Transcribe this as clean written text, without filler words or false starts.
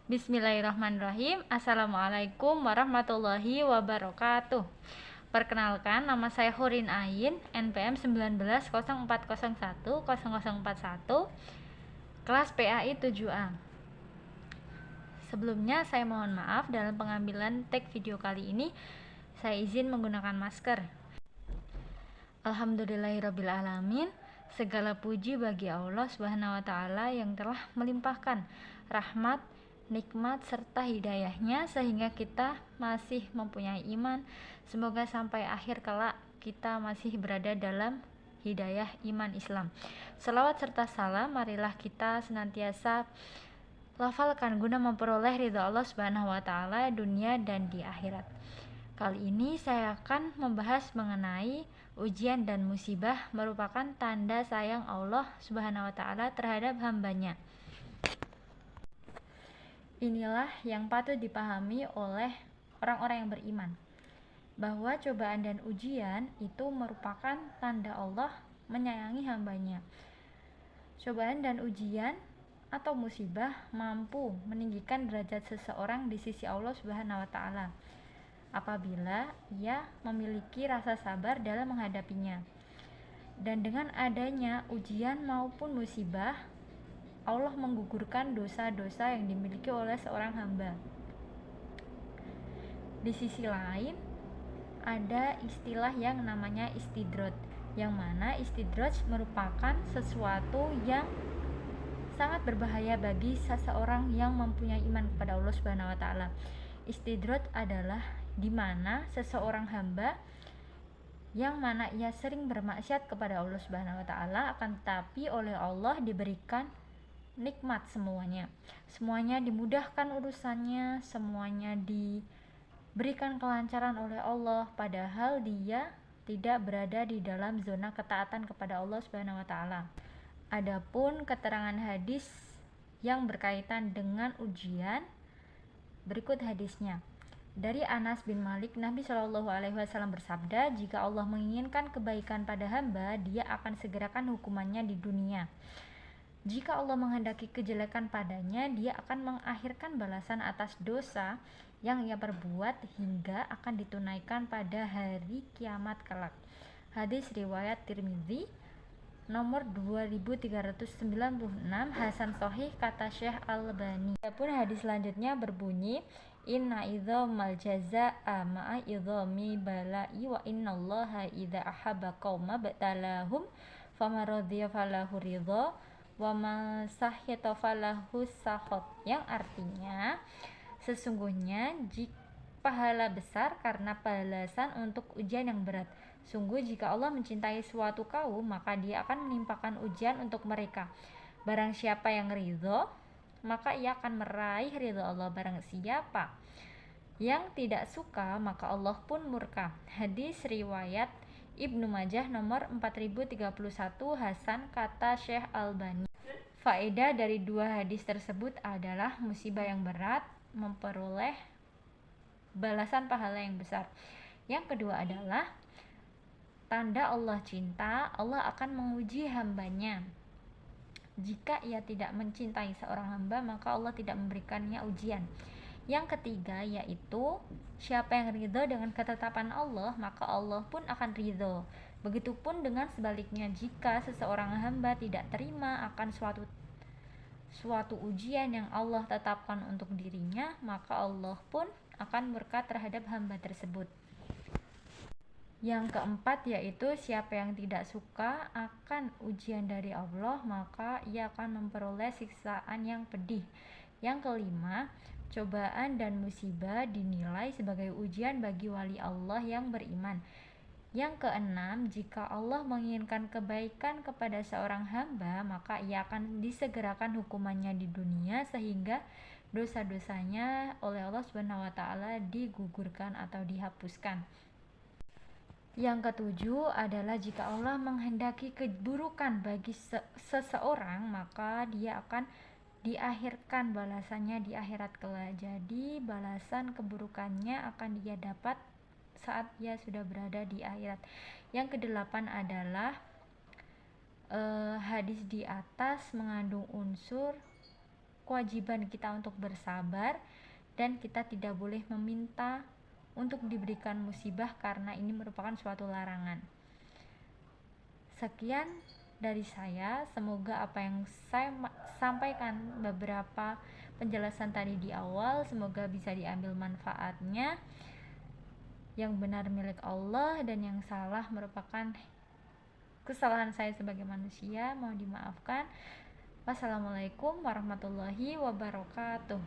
Bismillahirrahmanirrahim. Assalamualaikum warahmatullahi wabarakatuh. Perkenalkan, nama saya Hurin Ain, NPM 1904010041, kelas PAI 7A. Sebelumnya saya mohon maaf dalam pengambilan tag video kali ini. Saya izin menggunakan masker. Alhamdulillahirrabbilalamin. Segala puji bagi Allah Subhanahu wa Ta'ala yang telah melimpahkan rahmat, nikmat serta hidayahnya sehingga kita masih mempunyai iman. Semoga sampai akhir kelak kita masih berada dalam hidayah iman Islam. Salawat serta salam marilah kita senantiasa lafalkan guna memperoleh ridha Allah Subhanahu wa Ta'ala dunia dan di akhirat. Kali ini saya akan membahas mengenai ujian dan musibah merupakan tanda sayang Allah Subhanahu wa Ta'ala terhadap hambanya. Inilah yang patut dipahami oleh orang-orang yang beriman, bahwa cobaan dan ujian itu merupakan tanda Allah menyayangi hambanya. Cobaan dan ujian atau musibah mampu meninggikan derajat seseorang di sisi Allah Subhanahu wa Ta'ala apabila ia memiliki rasa sabar dalam menghadapinya. Dan dengan adanya ujian maupun musibah, Allah menggugurkan dosa-dosa yang dimiliki oleh seorang hamba. Di sisi lain, ada istilah yang namanya istidraj, yang mana istidraj merupakan sesuatu yang sangat berbahaya bagi seseorang yang mempunyai iman kepada Allah Subhanahu wa Ta'ala. Istidraj adalah di mana seseorang hamba yang mana ia sering bermaksiat kepada Allah Subhanahu wa Ta'ala, akan tetapi oleh Allah diberikan nikmat semuanya. Semuanya dimudahkan urusannya, semuanya diberikan kelancaran oleh Allah, padahal dia tidak berada di dalam zona ketaatan kepada Allah Subhanahu wa Ta'ala. Adapun keterangan hadis yang berkaitan dengan ujian, berikut hadisnya. Dari Anas bin Malik, Nabi Shallallahu Alaihi Wasallam bersabda, jika Allah menginginkan kebaikan pada hamba, Dia akan segerakan hukumannya di dunia. Jika Allah menghendaki kejelekan padanya, Dia akan mengakhirkan balasan atas dosa yang ia perbuat hingga akan ditunaikan pada hari kiamat kelak. Hadis riwayat Tirmidzi nomor 2396, Hasan Sahih kata Syekh Al-Albani. Adapun hadis selanjutnya berbunyi, inna idzamal jazaa'a ma'a idzami bala'i wa innallaha idza ahabba qauma batalahum famaradiya falahu ridha wa ma sahita falahu sahot, yang artinya sesungguhnya jika pahala besar karena balasan untuk ujian yang berat. Sungguh jika Allah mencintai suatu kaum, maka Dia akan menimpakan ujian untuk mereka. Barang siapa yang ridho, maka ia akan meraih ridho Allah. Barang siapa yang tidak suka, maka Allah pun murka. Hadis riwayat Ibnu Majah nomor 4031, Hasan kata Syekh Albani. Faedah dari dua hadis tersebut adalah musibah yang berat memperoleh balasan pahala yang besar. Yang kedua adalah tanda Allah cinta, Allah akan menguji hambanya. Jika ia tidak mencintai seorang hamba, maka Allah tidak memberikannya ujian. Yang ketiga yaitu siapa yang ridho dengan ketetapan Allah, maka Allah pun akan ridho. Begitupun dengan sebaliknya, jika seseorang hamba tidak terima akan suatu ujian yang Allah tetapkan untuk dirinya, maka Allah pun akan murka terhadap hamba tersebut. Yang keempat yaitu siapa yang tidak suka akan ujian dari Allah, maka ia akan memperoleh siksaan yang pedih. Yang kelima, cobaan dan musibah dinilai sebagai ujian bagi wali Allah yang beriman. Yang keenam, jika Allah menginginkan kebaikan kepada seorang hamba, maka ia akan disegerakan hukumannya di dunia sehingga dosa-dosanya oleh Allah Subhanahu wa Ta'ala digugurkan atau dihapuskan. Yang ketujuh adalah jika Allah menghendaki keburukan bagi seseorang, maka Dia akan diakhirkan balasannya di akhirat kelak. Jadi balasan keburukannya akan dia dapat saat ia sudah berada di akhirat. Yang kedelapan adalah hadis di atas mengandung unsur kewajiban kita untuk bersabar, dan kita tidak boleh meminta untuk diberikan musibah karena ini merupakan suatu larangan. Sekian dari saya, semoga apa yang saya sampaikan, beberapa penjelasan tadi di awal, semoga bisa diambil manfaatnya. Yang benar milik Allah dan yang salah merupakan kesalahan saya sebagai manusia, mohon dimaafkan. Wassalamualaikum warahmatullahi wabarakatuh.